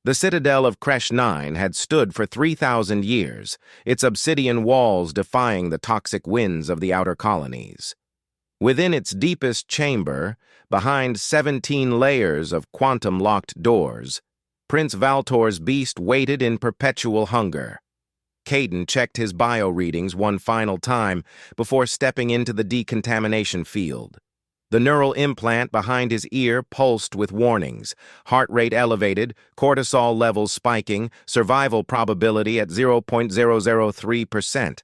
The citadel of Kresh 9 had stood for 3,000 years, its obsidian walls defying the toxic winds of the outer colonies. Within its deepest chamber, behind 17 layers of quantum-locked doors, Prince Valtor's beast waited in perpetual hunger. Caden checked his bio-readings one final time before stepping into the decontamination field. The neural implant behind his ear pulsed with warnings, heart rate elevated, cortisol levels spiking, survival probability at 0.003%.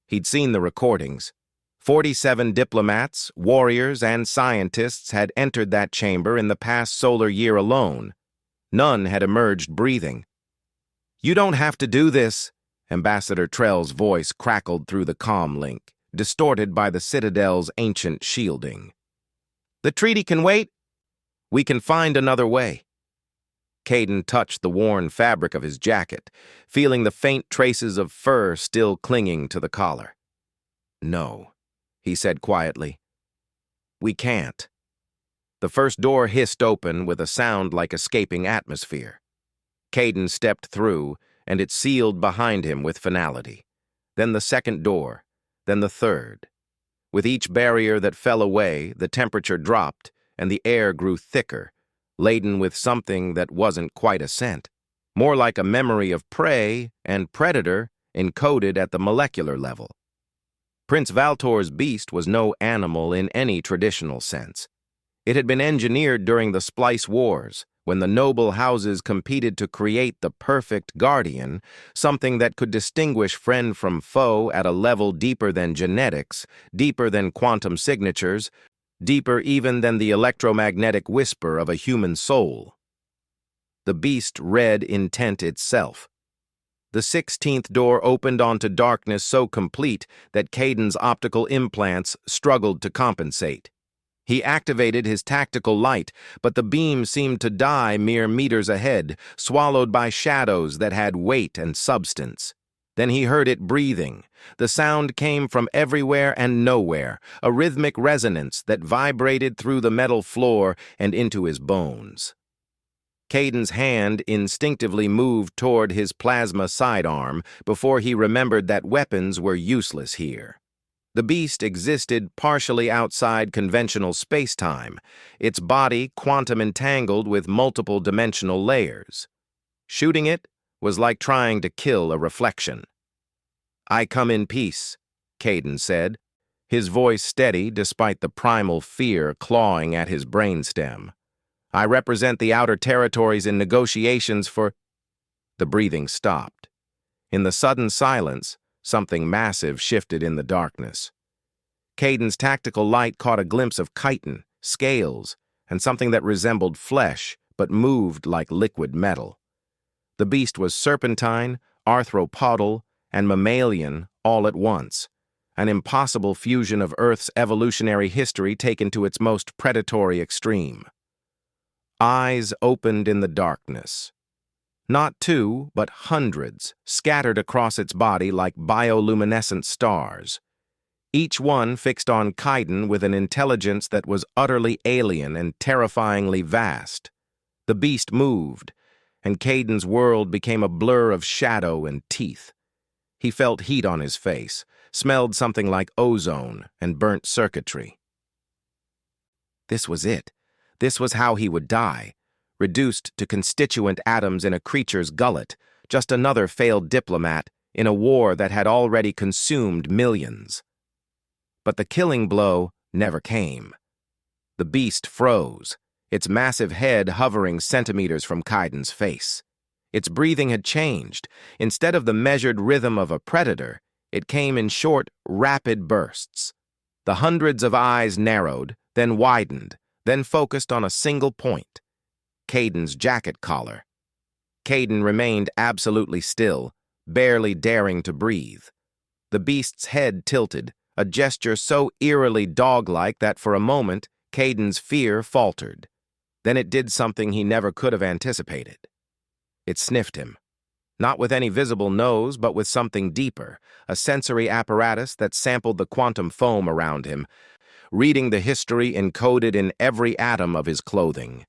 He'd seen the recordings. 47 diplomats, warriors, and scientists had entered that chamber in the past solar year alone. None had emerged breathing. "You don't have to do this," Ambassador Trell's voice crackled through the comm link, distorted by the Citadel's ancient shielding. "The treaty can wait. We can find another way." Caden touched the worn fabric of his jacket, feeling the faint traces of fur still clinging to the collar. "No," he said quietly. "We can't." The first door hissed open with a sound like escaping atmosphere. Caden stepped through, and it sealed behind him with finality. Then the second door, then the third. With each barrier that fell away, the temperature dropped, and the air grew thicker, laden with something that wasn't quite a scent, more like a memory of prey and predator encoded at the molecular level. Prince Valtor's beast was no animal in any traditional sense. It had been engineered during the Splice Wars, when the noble houses competed to create the perfect guardian, something that could distinguish friend from foe at a level deeper than genetics, deeper than quantum signatures, deeper even than the electromagnetic whisper of a human soul. The beast read intent itself. The 16th door opened onto darkness so complete that Caden's optical implants struggled to compensate. He activated his tactical light, but the beam seemed to die mere meters ahead, swallowed by shadows that had weight and substance. Then he heard it breathing. The sound came from everywhere and nowhere, a rhythmic resonance that vibrated through the metal floor and into his bones. Caden's hand instinctively moved toward his plasma sidearm before he remembered that weapons were useless here. The beast existed partially outside conventional space-time, its body quantum-entangled with multiple dimensional layers. Shooting it was like trying to kill a reflection. "I come in peace," Caden said, his voice steady despite the primal fear clawing at his brainstem. "I represent the outer territories in negotiations for—" The breathing stopped. In the sudden silence, something massive shifted in the darkness. Caden's tactical light caught a glimpse of chitin, scales, and something that resembled flesh but moved like liquid metal. The beast was serpentine, arthropodal, and mammalian all at once, an impossible fusion of Earth's evolutionary history taken to its most predatory extreme. Eyes opened in the darkness. Not two, but hundreds, scattered across its body like bioluminescent stars. Each one fixed on Caden with an intelligence that was utterly alien and terrifyingly vast. The beast moved, and Caden's world became a blur of shadow and teeth. He felt heat on his face, smelled something like ozone and burnt circuitry. This was it. This was how he would die. Reduced to constituent atoms in a creature's gullet, just another failed diplomat in a war that had already consumed millions. But the killing blow never came. The beast froze, its massive head hovering centimeters from Caden's face. Its breathing had changed. Instead of the measured rhythm of a predator, it came in short, rapid bursts. The hundreds of eyes narrowed, then widened, then focused on a single point. Caden's jacket collar. Caden remained absolutely still, barely daring to breathe. The beast's head tilted, a gesture so eerily dog-like that for a moment, Caden's fear faltered. Then it did something he never could have anticipated. It sniffed him. Not with any visible nose, but with something deeper, a sensory apparatus that sampled the quantum foam around him, reading the history encoded in every atom of his clothing.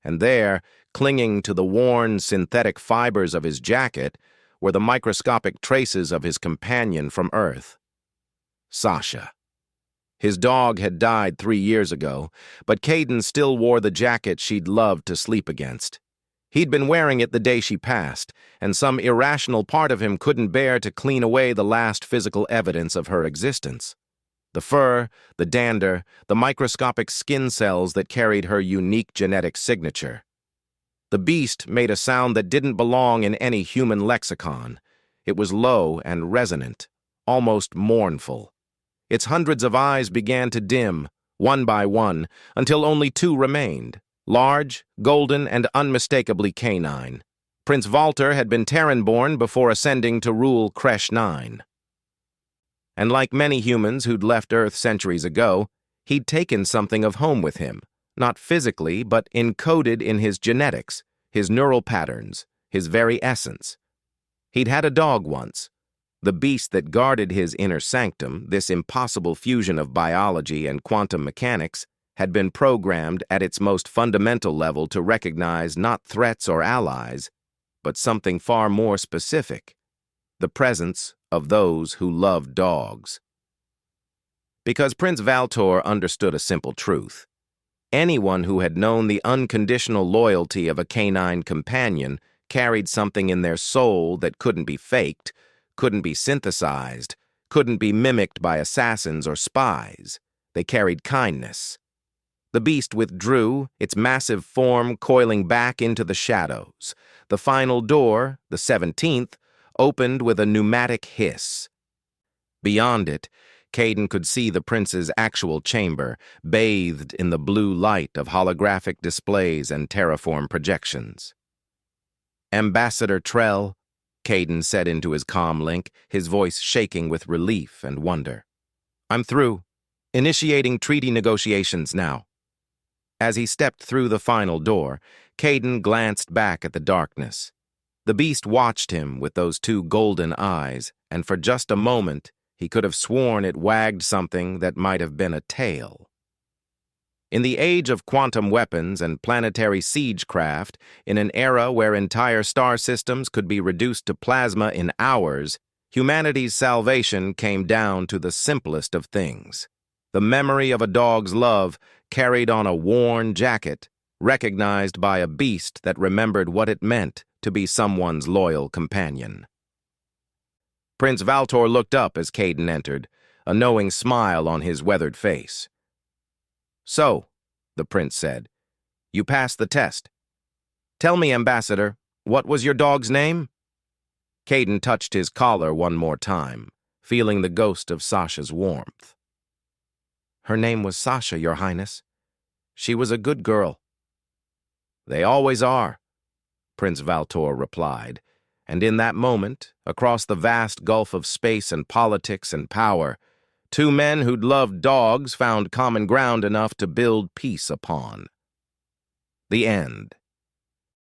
And there, clinging to the worn synthetic fibers of his jacket were the microscopic traces of his companion from Earth, Sasha. His dog had died 3 years ago, but Caden still wore the jacket she'd loved to sleep against. He'd been wearing it the day she passed, and some irrational part of him couldn't bear to clean away the last physical evidence of her existence. The fur, the dander, the microscopic skin cells that carried her unique genetic signature. The beast made a sound that didn't belong in any human lexicon. It was low and resonant, almost mournful. Its hundreds of eyes began to dim, one by one, until only 2 remained, large, golden, and unmistakably canine. Prince Walter had been Terran-born before ascending to rule Kresh 9. And like many humans who'd left Earth centuries ago, he'd taken something of home with him, not physically, but encoded in his genetics, his neural patterns, his very essence. He'd had a dog once. The beast that guarded his inner sanctum, this impossible fusion of biology and quantum mechanics, had been programmed at its most fundamental level to recognize not threats or allies, but something far more specific: the presence of those who loved dogs. Because Prince Valtor understood a simple truth. Anyone who had known the unconditional loyalty of a canine companion carried something in their soul that couldn't be faked, couldn't be synthesized, couldn't be mimicked by assassins or spies. They carried kindness. The beast withdrew, its massive form coiling back into the shadows. The final door, the 17th, opened with a pneumatic hiss. Beyond it, Caden could see the prince's actual chamber, bathed in the blue light of holographic displays and terraform projections. "Ambassador Trell," Caden said into his comm link, his voice shaking with relief and wonder. "I'm through. Initiating treaty negotiations now." As he stepped through the final door, Caden glanced back at the darkness. The beast watched him with those 2 golden eyes, and for just a moment, he could have sworn it wagged something that might have been a tail. In the age of quantum weapons and planetary siegecraft, in an era where entire star systems could be reduced to plasma in hours, humanity's salvation came down to the simplest of things: the memory of a dog's love carried on a worn jacket, recognized by a beast that remembered what it meant to be someone's loyal companion. Prince Valtor looked up as Caden entered, a knowing smile on his weathered face. "So," the prince said, "you passed the test. Tell me, Ambassador, what was your dog's name?" Caden touched his collar one more time, feeling the ghost of Sasha's warmth. "Her name was Sasha, Your Highness. She was a good girl." "They always are," Prince Valtor replied, and in that moment, across the vast gulf of space and politics and power, 2 men who'd loved dogs found common ground enough to build peace upon. The end.